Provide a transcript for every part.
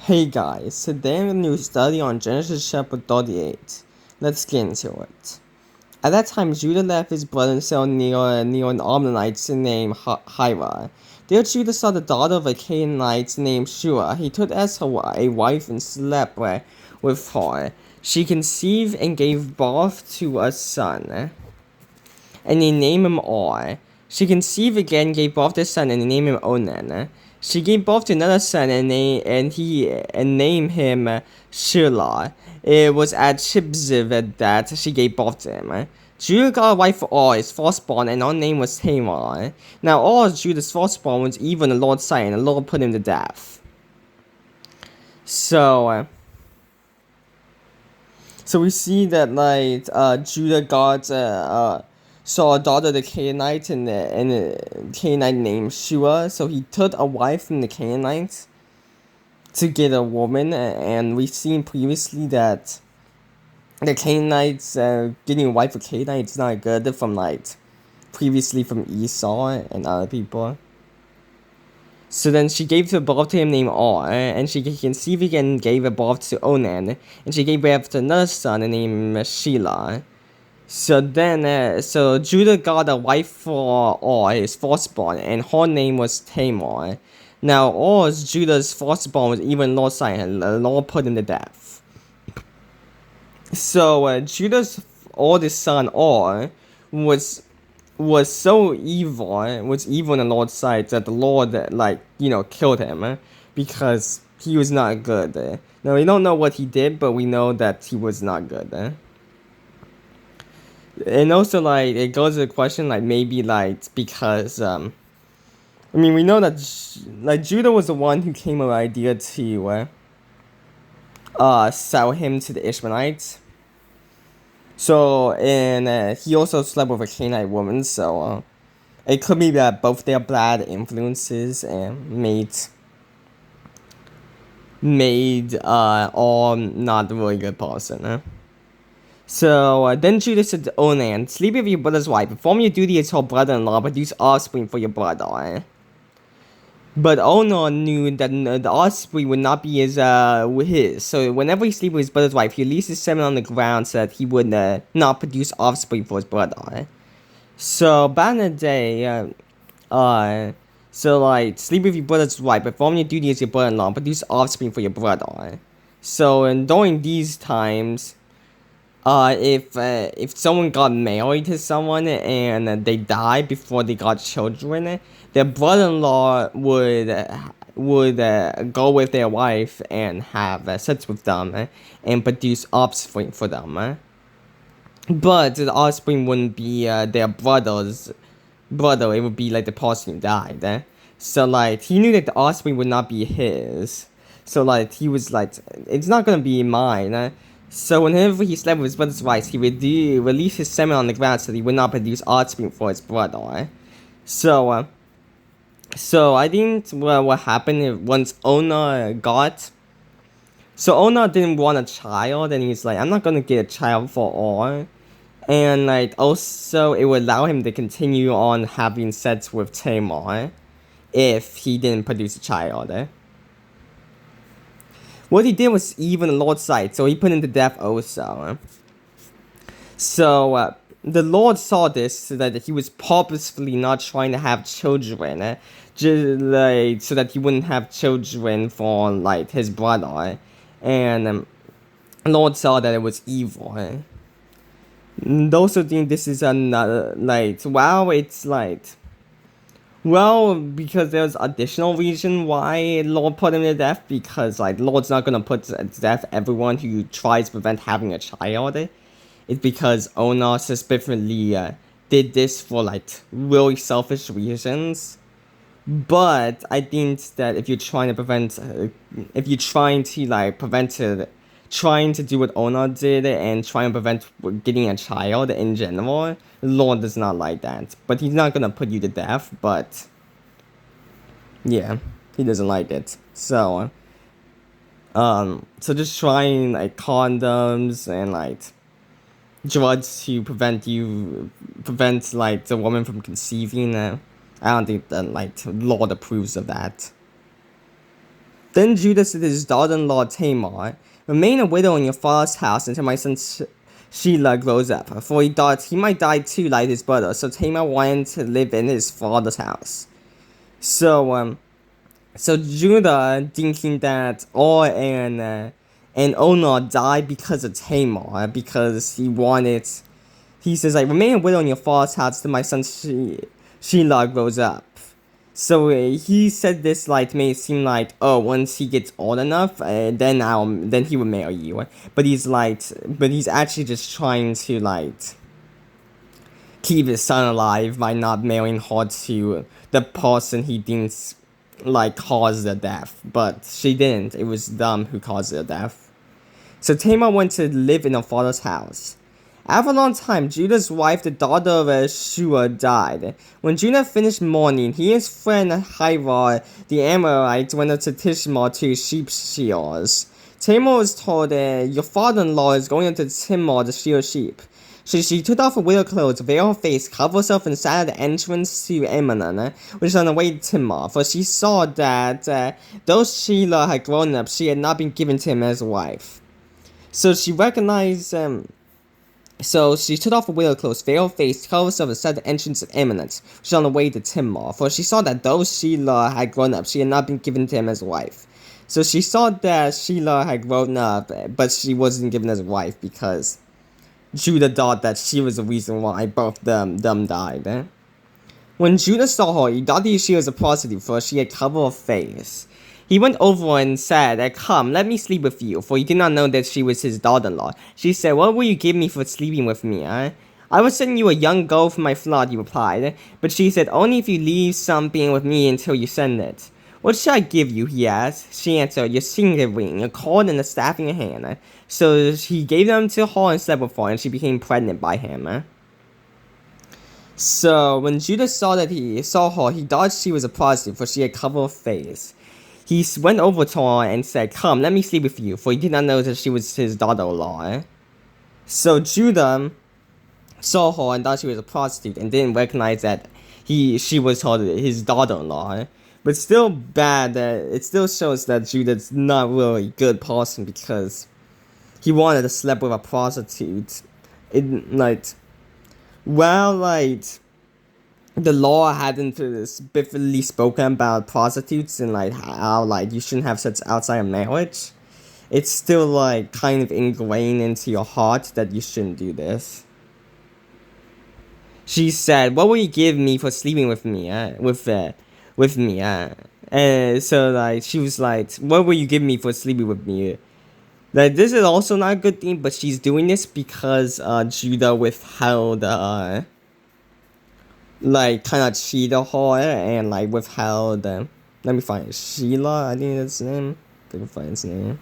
Hey guys, today I'm going to study on Genesis chapter 38. Let's get into it. At that time, Judah left his brother and settled near an Ammonites named Hira. There Judah saw the daughter of a Canaanite named Shua. He took as a wife and slept with her. She conceived and gave birth to a son, and he named him Or. She conceived again, gave birth to a son, and he named him Onan. She gave birth to another son, and named him Shelah. It was at Chibziv that she gave birth to him. Judah got a wife for Or, his firstborn, and her name was Tamar. Now Or, Judah's firstborn, was evil in the Lord's sight, and the Lord put him to death. So we see that Judah got saw a daughter of the Canaanite and a Canaanite named Shua. So he took a wife from the Canaanites to get a woman, and we've seen previously that the Canaanites getting a wife of Canaanites is not good from previously from Esau and other people. So then she gave birth to him named Or, and she conceived again and gave birth to Onan, and she gave birth to another son named Shelah. So Judah got a wife for Or, his firstborn, and her name was Tamar. Now Judah's firstborn, was even Lord's sight, and the Lord put him to death. So Judah's oldest son Or was so evil, was evil in the Lord's sight that the Lord killed him because he was not good. Now we don't know what he did, but we know that he was not good. And also it goes to the question maybe because we know that Judah was the one who came up with the idea to sell him to the Ishmaelites. So, and he also slept with a Canaanite woman, so it could be that both their bad influences and made all not a really good person. So then Judah said to Onan, "Sleep with your brother's wife, perform your duty as her brother-in-law, produce offspring for your brother." But Onan knew that the offspring would not be his, so whenever he slept with his brother's wife, he released his semen on the ground so that he would not produce offspring for his brother. So back in the day, sleep with your brother's wife, perform your duty as your brother-in-law, produce offspring for your brother. So, and during these times, if someone got married to someone and they died before they got children, their brother-in-law would go with their wife and have sex with them and produce offspring for them. But the offspring wouldn't be their brother's brother; it would be the person who died. So he knew that the offspring would not be his. So he was it's not gonna be mine. So whenever he slept with his brother's wife, he would release his semen on the ground so that he would not produce offspring for his brother. So I think what happened once Ona got. So Ona didn't want a child, and he's I'm not gonna get a child for all. And also it would allow him to continue on having sex with Tamar if he didn't produce a child. What he did was evil in the Lord's sight, so he put him to death also. So the Lord saw this so that he was purposefully not trying to have children, just so that he wouldn't have children for his brother, and the Lord saw that it was evil. And also think this is another because there's additional reason why Lord put him to death, because Lord's not gonna put to death everyone who tries to prevent having a child. It's because Ona suspiciously did this for really selfish reasons. But I think that if you're trying to prevent, trying to do what Ona did and trying to prevent getting a child in general, Lord does not like that. But he's not gonna put you to death, but yeah, he doesn't like it. So just trying condoms and drugs to prevent the woman from conceiving. I don't think that Lord approves of that. Then Judah said to his daughter-in-law Tamar, "Remain a widow in your father's house until my son Shelah grows up, for he thought he might die too like his brother." So Tamar wanted to live in his father's house. So Judah, thinking that Or and Onan died because of Tamar, because he says, like, "Remain a widow in your father's house till my son Shelah grows up." So he said this, like, to make it seem like, oh, once he gets old enough, then he would marry you. But he's actually just trying to, like, keep his son alive by not marrying her to the person he thinks, like, caused the death. But she didn't. It was them who caused the death. So Tamar went to live in her father's house. After a long time, Judah's wife, the daughter of Shua, died. When Judah finished mourning, he and his friend Hirar the Amorite went up to Tishmar to sheep shears. Tamar was told, "Your father-in-law is going up to Timar to shear sheep." So she took off her widow clothes, veiled her face, covered herself, and sat at the entrance to Emanon, which is on the way to Timar. For she saw that though Shelah had grown up, she had not been given to him as a wife. So she recognized So she took off her widow clothes, veiled her face, covered herself, and sat at the entrance of Eminence, which was on the way to Timar. For she saw that though Shelah had grown up, she had not been given to him as a wife. So she saw that Shelah had grown up, but she wasn't given as a wife because Judah thought that she was the reason why both them died. When Judah saw her, he thought that she was a prostitute, for she had covered her face. He went over and said, "Come, let me sleep with you," for he did not know that she was his daughter-in-law. She said, "What will you give me for sleeping with me, eh?" "I will send you a young goat for my flock," he replied. But she said, "Only if you leave something with me until you send it." "What shall I give you?" he asked. She answered, "Your signet ring, a cord, and a staff in your hand." So he gave them to her and slept with her, and she became pregnant by him. So when Judah saw her, he thought she was a prostitute, for she had covered her face. He went over to her and said, "Come, let me sleep with you," for he did not know that she was his daughter-in-law. So Judah saw her and thought she was a prostitute and didn't recognize that she was his daughter-in-law. But still bad that it still shows that Judah's not really a good person because he wanted to sleep with a prostitute. The law hadn't specifically spoken about prostitutes and how you shouldn't have sex outside of marriage, it's still kind of ingrained into your heart that you shouldn't do this. She said, "What will you give me for sleeping with me? With me?" So she was like, "What will you give me for sleeping with me?" This is also not a good thing, but she's doing this because Judah withheld kind of cheated her and withheld let me find it. Sheila, I think that's his name. If I can find his name.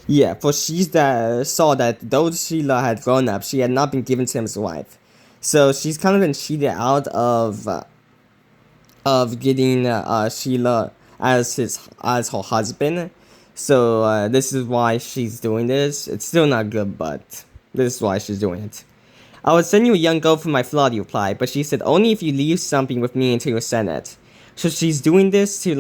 Yeah, for she saw that though Sheila had grown up, she had not been given to him as a wife. So she's kind of been cheated out of getting Sheila as her husband. So this is why she's doing this. It's still not good, but this is why she's doing it. "I will send you a young goat for my flock," he replied, but she said, "Only if you leave something with me until you send it." So she's doing this to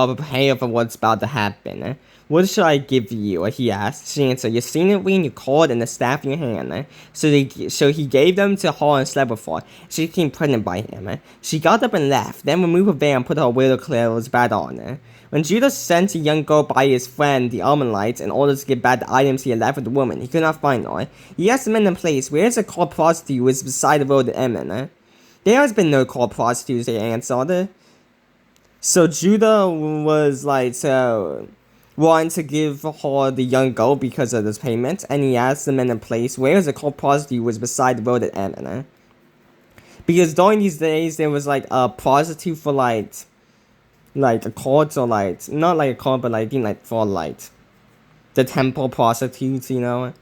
prepare for what's about to happen. "What should I give you?" he asked. She answered, "Your signet ring, your cord, and the staff in your hand." So he gave them to her and slept with her. She became pregnant by him. She got up and left, then removed her veil and put her widow clothes back on. When Judah sent a young goat by his friend the Ammonite in order to get back the items he had left with the woman, he could not find her. He asked the men in place, "Where is the called prostitute who is beside the road to Ammon?" "There has been no called prostitute," they answered. So Judah was wanting to give her the young goat because of this payment, and he asked the men in place, "Where is the called prostitute who was beside the road at Ammon?" Because during these days there was a prostitute for a cult, or not like a cult, but I think for the temple prostitutes, And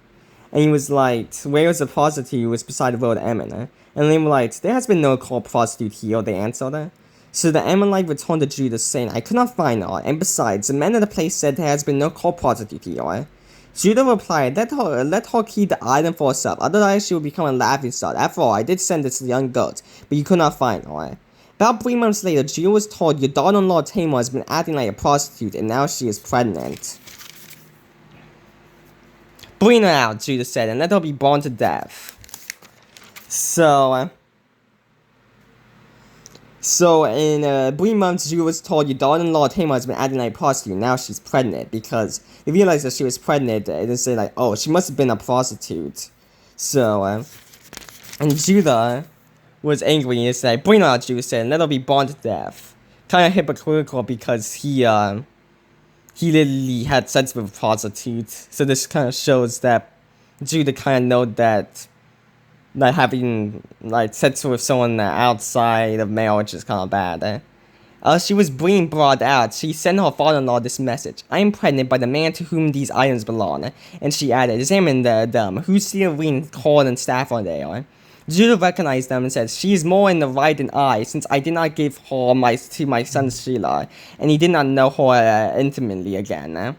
he was like, "Where is the prostitute who was beside the road at Ammon?" And they were like, "There has been no called prostitute here," they answered. So the Ammonite returned to Judah, saying, "I could not find her, and besides, the men of the place said there has been no called prostitute here." Judah replied, let her keep the item for herself, otherwise she will become a laughingstock. After all, I did send this young goat, but you could not find her." About 3 months later, Judah was told, your daughter-in-law Tamar has been acting like a prostitute and now she is pregnant. Bring her out, Judah said, and let her be burned to death. So in 3 months, Judah was told, your daughter-in-law Tamar has been acting like a prostitute. Now she's pregnant because they realized that she was pregnant. They say like, oh, she must have been a prostitute. So and Judah was angry and said, bring her out, Judah said, and let her be burned to death. Kind of hypocritical because he literally had sex with a prostitute. So this kind of shows that Judah kind of know that like having like sex with someone outside of marriage is kind of bad. She was being brought out. She sent her father-in-law this message: I am pregnant by the man to whom these items belong. And she added, examine them. Whose steel ring, cord, and staff are they? Judah recognized them and said, she is more in the right than I, since I did not give her to my son Shelah, and he did not know her intimately again.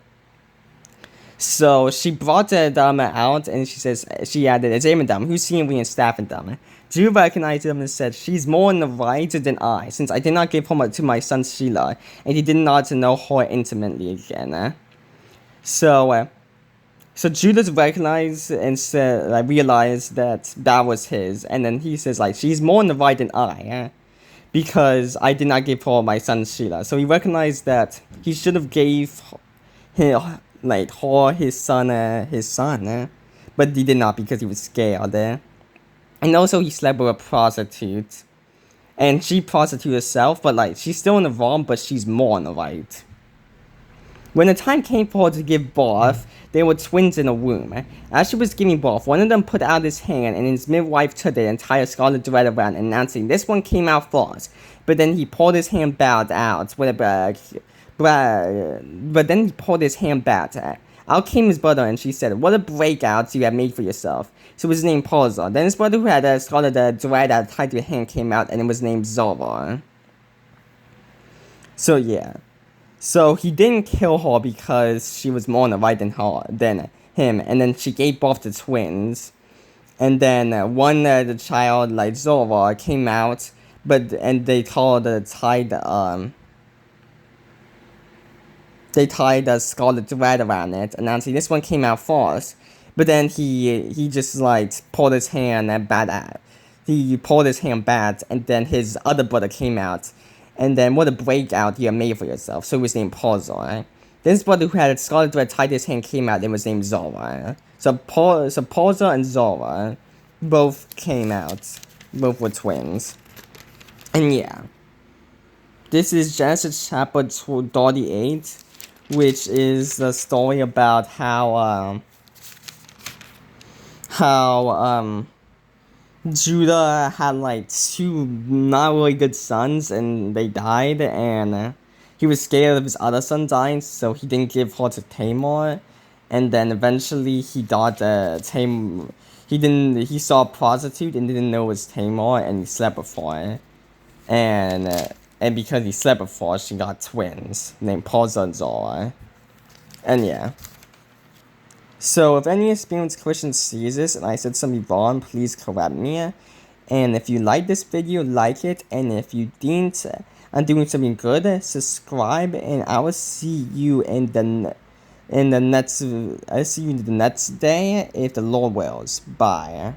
So she brought them out, and she added, examine them, who's seeing me and staffing them. Judah recognized them and said, she's more in the right than I, since I did not give her to my son Shelah, and he did not know her intimately again. So Judah recognized and said, realized that was his, and then he says, she's more in the right than I, because I did not give her my son Shelah. So he recognized that he should have gave her, his son, but he did not because he was scared. And also he slept with a prostitute, and she prostituted herself, but she's still in the wrong, but she's more in the right. When the time came for her to give birth, there were twins in the womb. As she was giving birth, one of them put out his hand, and his midwife took it and tied a scarlet thread around, announcing, this one came out first. But then he pulled his hand back out, but then he pulled his hand back. Out came his brother, and she said, what a breakout you have made for yourself. So it was named Paza. Then his brother, who had a scarlet thread that tied to his hand, came out, and it was named Zora. So yeah. So he didn't kill her because she was more on the right than him, and then she gave birth to twins. And then the child, Zora, came out, and they tied the scarlet thread around it, announcing this one came out first. But then he just pulled his hand back. He pulled his hand back, and then his other brother came out. And then what a breakout you have made for yourself. So it was named Paza. Then his brother, who had a scarlet thread tied to his hand, came out and was named Zora. So Paza and Zora both came out. Both were twins. And yeah. This is Genesis chapter 38, which is the story about how Judah had two not really good sons, and they died, and he was scared of his other son dying, so he didn't give her to Tamar. And then eventually he thought he saw a prostitute and didn't know it was Tamar, and he slept with her. And because he slept with her, she got twins named Paza and Zora. And yeah. So if any experienced Christian sees this and I said something wrong, please correct me. And if you like this video, like it. And if you think I'm doing something good, subscribe. And I will see you in the next day if the Lord wills. Bye.